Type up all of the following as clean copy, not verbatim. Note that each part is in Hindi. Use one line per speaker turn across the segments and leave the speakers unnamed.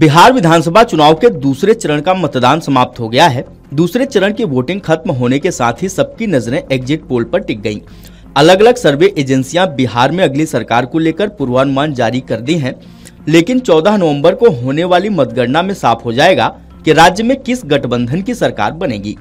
बिहार विधानसभा चुनाव के दूसरे चरण का मतदान समाप्त हो गया है। दूसरे चरण की वोटिंग खत्म होने के साथ ही सबकी नजरें एग्जिट पोल पर टिक गईं। अलग अलग सर्वे एजेंसियां बिहार में अगली सरकार को लेकर पूर्वानुमान जारी कर दी हैं, लेकिन 14 नवंबर को होने वाली मतगणना में साफ हो जाएगा कि राज्य में किस गठबंधन की सरकार बनेगी।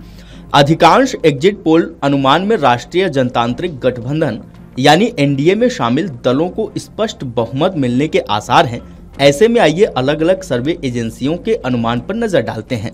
अधिकांश एग्जिट पोल अनुमान में राष्ट्रीय जनतांत्रिक गठबंधन यानी एनडीए में शामिल दलों को स्पष्ट बहुमत मिलने के आसार हैं। ऐसे में आइए अलग अलग सर्वे एजेंसियों के अनुमान पर नजर डालते हैं।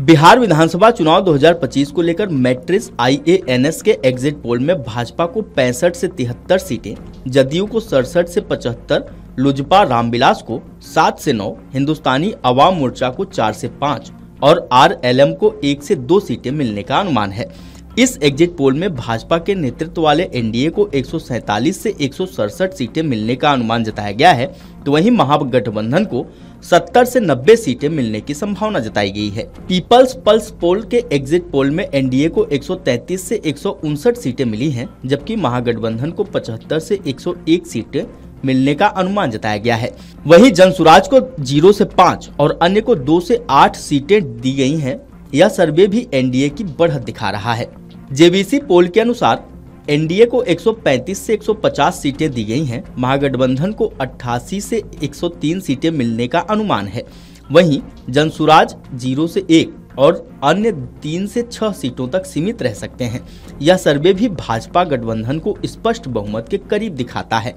बिहार विधानसभा चुनाव 2025 को लेकर मैट्रिक्स IANS के एग्जिट पोल में भाजपा को 65 से 73 सीटें, जदयू को 67 से 75, लोजपा रामविलास को 7 से 9, हिंदुस्तानी अवाम मोर्चा को 4 से 5 और RLM को 1 से 2 सीटें मिलने का अनुमान है। इस एग्जिट पोल में भाजपा के नेतृत्व वाले एनडीए को 147 से 167 सीटें मिलने का अनुमान जताया गया है, तो वहीं महागठबंधन को 70 से 90 सीटें मिलने की संभावना जताई गई है। पीपल्स पल्स पोल के एग्जिट पोल में एनडीए को 133 से 159 सीटें मिली हैं, जबकि महागठबंधन को 75 से 101 सीटें मिलने का अनुमान जताया गया है। वहीं जनसुराज को 0 से 5 और अन्य को 2 से 8 सीटें दी गई हैं। यह सर्वे भी एनडीए की बढ़त दिखा रहा है। जेवीसी पोल के अनुसार एनडीए को 135 से 150 सीटें दी गई हैं। महागठबंधन को 88 से 103 सीटें मिलने का अनुमान है। वहीं जनसुराज 0 से 1 और अन्य 3 से 6 सीटों तक सीमित रह सकते हैं। यह सर्वे भी भाजपा गठबंधन को स्पष्ट बहुमत के करीब दिखाता है।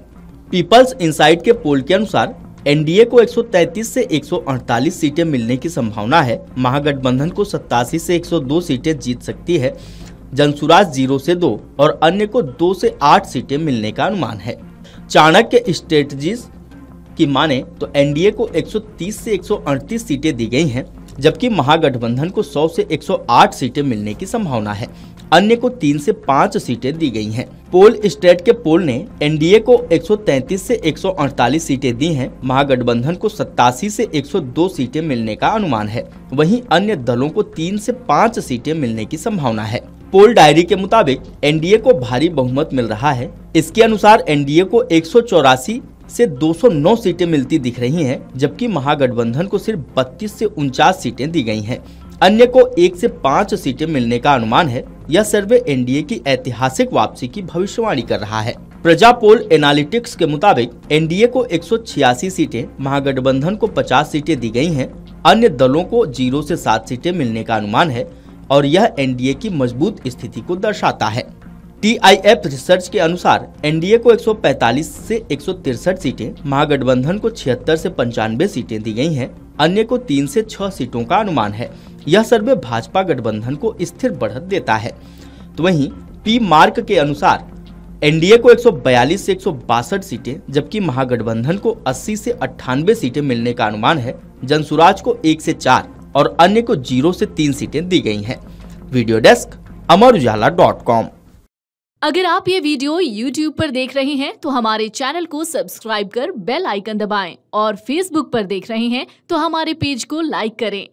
पीपल्स इंसाइट के पोल के अनुसार एनडीए को 133 से 148 सीटें मिलने की संभावना है। महागठबंधन को 87 से 102 सीटें जीत सकती है। जनसुराज 0 से 2 और अन्य को 2 से 8 सीटें मिलने का अनुमान है। चाणक्य स्ट्रेटजीज की माने तो एनडीए को 130 से 138 सीटें दी गई हैं, जबकि महागठबंधन को 100 से 108 सीटें मिलने की संभावना है। अन्य को 3 से 5 सीटें दी गई हैं। पोल स्टेट के पोल ने एनडीए को 133 से 148 सीटें दी हैं। महागठबंधन को 87 से 102 सीटें मिलने का अनुमान है। वहीं अन्य दलों को 3 से 5 सीटें मिलने की संभावना है। पोल डायरी के मुताबिक एनडीए को भारी बहुमत मिल रहा है। इसके अनुसार एनडीए को 184 से 209 सीटें मिलती दिख रही हैं, जबकि महागठबंधन को सिर्फ 32 से 49 सीटें दी गई हैं। अन्य को 1 से 5 सीटें मिलने का अनुमान है। यह सर्वे एनडीए की ऐतिहासिक वापसी की भविष्यवाणी कर रहा है। प्रजा पोल एनालिटिक्स के मुताबिक एनडीए को 186 सीटें, महागठबंधन को 50 सीटें दी गई हैं। अन्य दलों को 0 से 7 सीटें मिलने का अनुमान है और यह एनडीए की मजबूत स्थिति को दर्शाता है। TIF रिसर्च के अनुसार एनडीए को 145 से 163 सीटें, महागठबंधन को 76 से 95 सीटें दी गई हैं। अन्य को 3 से 6 सीटों का अनुमान है। यह सर्वे भाजपा गठबंधन को स्थिर बढ़त देता है। तो वहीं पी मार्क के अनुसार एनडीए को 142 से 162 सीटें, जबकि महागठबंधन को 80 से 98 सीटें मिलने का अनुमान है। जनसुराज को 1 से 4 और अन्य को 0 से 3 सीटें दी गई हैं। वीडियो डेस्क अमरउजाला.com।
अगर आप ये वीडियो YouTube पर देख रहे हैं तो हमारे चैनल को सब्सक्राइब कर बेल आइकन दबाएं और Facebook पर देख रहे हैं तो हमारे पेज को लाइक करें।